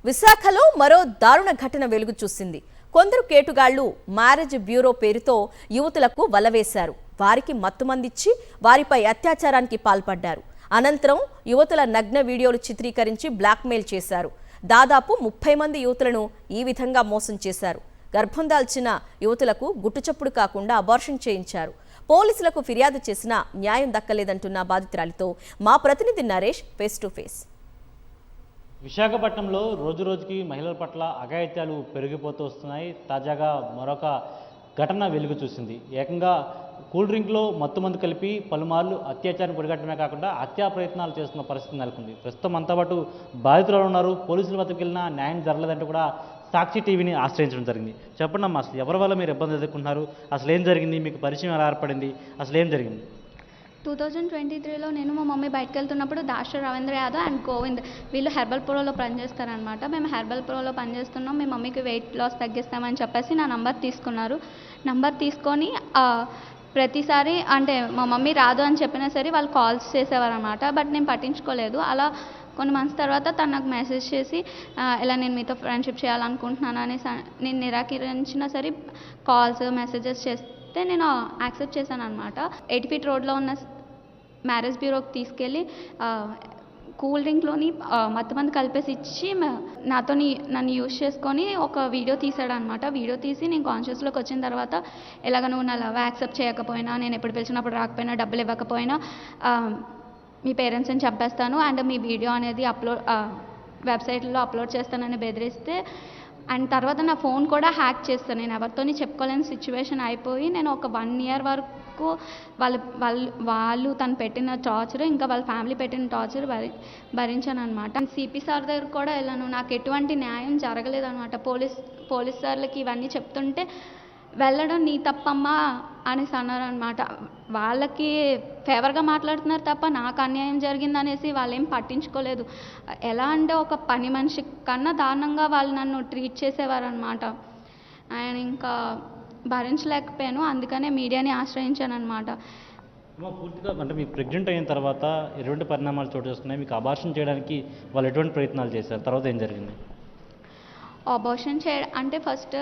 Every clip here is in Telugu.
విశాఖలో మరో దారుణ ఘటన వెలుగు చూసింది. కొందరు కేటుగాళ్లు మ్యారేజ్ బ్యూరో పేరుతో యువతులకు వలవేశారు. వారికి మత్తుమందిచ్చి వారిపై అత్యాచారానికి పాల్పడ్డారు. అనంతరం యువతుల నగ్న వీడియోలు చిత్రీకరించి బ్లాక్మెయిల్ చేశారు. దాదాపు 30 మంది యువతులను ఈ విధంగా మోసం చేశారు. గర్భం దాల్చిన యువతులకు గుట్టుచప్పుడు కాకుండా అబార్షన్ చేయించారు. పోలీసులకు ఫిర్యాదు చేసినా న్యాయం దక్కలేదంటున్న బాధితురాలితో మా ప్రతినిధి నరేష్ ఫేస్ టు ఫేస్. విశాఖపట్నంలో రోజురోజుకి మహిళల పట్ల అఘాయిత్యాలు పెరిగిపోతూ వస్తున్నాయి. తాజాగా మరొక ఘటన వెలుగు చూసింది. ఏకంగా కూల్ డ్రింక్లో మత్తుమందు కలిపి పలుమార్లు అత్యాచారానికి గురిగట్టడమే కాకుండా హత్యా ప్రయత్నాలు చేస్తున్న పరిస్థితి నెలకొంది. ప్రస్తుతం అంతా పాటు బాధితులు ఉన్నారు. పోలీసుల వద్దకు వెళ్ళినా న్యాయం జరగలేదంటూ కూడా సాక్షి టీవీని ఆశ్రయించడం జరిగింది. చెప్పండి అమ్మా, అసలు ఎవరి వల్ల మీరు ఇబ్బంది ఎదుర్కొంటున్నారు? అసలు ఏం జరిగింది? మీకు పరిచయం ఎలా ఏర్పడింది? అసలు ఏం జరిగింది? 2023లో నేను మా మమ్మీ బయటకు వెళ్తున్నప్పుడు దాశ రవీంద్ర యాదవ్ అండ్ గోవింద్ వీళ్ళు హెర్బల్ ప్రోలో పనిచేస్తారనమాట. మేము హెర్బల్ ప్రోలో పనిచేస్తున్నాం, మీ మమ్మీకి వెయిట్ లాస్ తగ్గిస్తామని చెప్పేసి నా నంబర్ తీసుకున్నారు. నంబర్ తీసుకొని ప్రతిసారి అంటే మా మమ్మీ రాదు అని చెప్పినా సరే వాళ్ళు కాల్స్ చేసేవారు అనమాట. బట్ నేను పట్టించుకోలేదు. అలా కొన్ని మంత్స్ తర్వాత తను నాకు మెసేజ్ చేసి ఇలా నేను మీతో ఫ్రెండ్షిప్ చేయాలనుకుంటున్నాను అనేసి నేను నిరాకరించినా సరే కాల్స్ మెసేజెస్ చేస్తే నేను యాక్సెప్ట్ చేశాను అనమాట. 8 ఫీట్ రోడ్లో ఉన్న మ్యారేజ్ బ్యూరోకి తీసుకెళ్ళి కూల్ డ్రింక్లోని మత్తుమందు కలిపేసి ఇచ్చి నన్ను యూజ్ చేసుకొని ఒక వీడియో తీసాడు అనమాట. వీడియో తీసి నేను కాన్షియస్లోకి వచ్చిన తర్వాత ఎలాగ నువ్వు నా లవ్ యాక్సెప్ట్ చేయకపోయినా, నేను ఎప్పుడు పిలిచినప్పుడు రాకపోయినా, డబ్బులు ఇవ్వకపోయినా మీ పేరెంట్స్ని చంపేస్తాను అండ్ మీ వీడియో అనేది వెబ్సైట్లో అప్లోడ్ చేస్తానని బెదిరిస్తే అండ్ తర్వాత నా ఫోన్ కూడా హ్యాక్ చేస్తాను. నేను ఎవరితోని చెప్పుకోలేని సిచ్యువేషన్ అయిపోయి నేను ఒక 1 year వరకు వాళ్ళు తను పెట్టిన టార్చర్, ఇంకా వాళ్ళ ఫ్యామిలీ పెట్టిన టార్చర్ భరించాను అనమాట. సిపి సార్ దగ్గర కూడా వెళ్ళాను. నాకు ఎటువంటి న్యాయం జరగలేదనమాట. పోలీస్ సార్లకి ఇవన్నీ చెప్తుంటే వెళ్ళడం నీ తప్పమ్మా అనేసి అన్నారనమాట. వాళ్ళకి ఫేవర్గా మాట్లాడుతున్నారు తప్ప నాకు అన్యాయం జరిగింది అనేసి వాళ్ళేం పట్టించుకోలేదు. ఎలా అంటే ఒక పని మనిషి కన్నా దారుణంగా వాళ్ళు నన్ను ట్రీట్ చేసేవారనమాట. అండ్ ఇంకా భరించలేకపోయాను. అందుకనే మీడియాని ఆశ్రయించాను అనమాట. పూర్తిగా అంటే మీకు ప్రెగ్నెంట్ అయిన తర్వాత ఎటువంటి పరిణామాలు చోటు చేసుకున్నాయి? మీకు అబార్షన్ చేయడానికి వాళ్ళు ఎటువంటి ప్రయత్నాలు చేశారు? తర్వాత ఏం జరిగింది? అబార్షన్ అంటే ఫస్ట్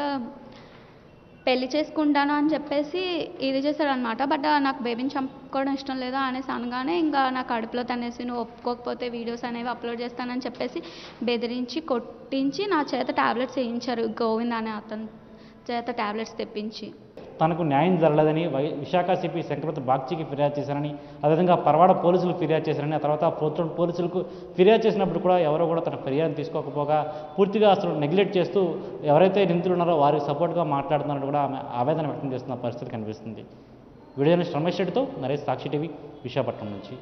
పెళ్లి చేసుకుంటాను అని చెప్పేసి ఇది చేశాడనమాట. బట్ నాకు బేబీని చంపుకోవడం ఇష్టం లేదు అనేసి అనగానే ఇంకా నా కడుపులో తనేసి నువ్వు ఒప్పుకోకపోతే వీడియోస్ అనేవి అప్లోడ్ చేస్తానని చెప్పేసి బెదిరించి కొట్టించి నా చేత టాబ్లెట్స్ వేయించారు. గోవింద్ అనే అతని చేత టాబ్లెట్స్ తెప్పించి. తనకు న్యాయం జరగలేదని విశాఖ సిపి శంకరపతి బాగ్చికి ఫిర్యాదు చేశారని, అదేవిధంగా పరవాడ పోలీసులు ఫిర్యాదు చేశారని, ఆ తర్వాత పోలీసులకు ఫిర్యాదు చేసినప్పుడు కూడా ఎవరో కూడా తన ఫిర్యాదు తీసుకోకపోగా పూర్తిగా అసలు నెగ్లెక్ట్ చేస్తూ ఎవరైతే నిందితులు ఉన్నారో వారికి సపోర్ట్గా మాట్లాడుతున్నట్టు కూడా ఆమె ఆవేదన వ్యక్తం చేస్తున్న పరిస్థితి కనిపిస్తుంది. వీడియో జర్నలిస్ట్ రమేష్ రెడ్డితో నరేష్, సాక్షి టీవీ, విశాఖపట్నం నుంచి.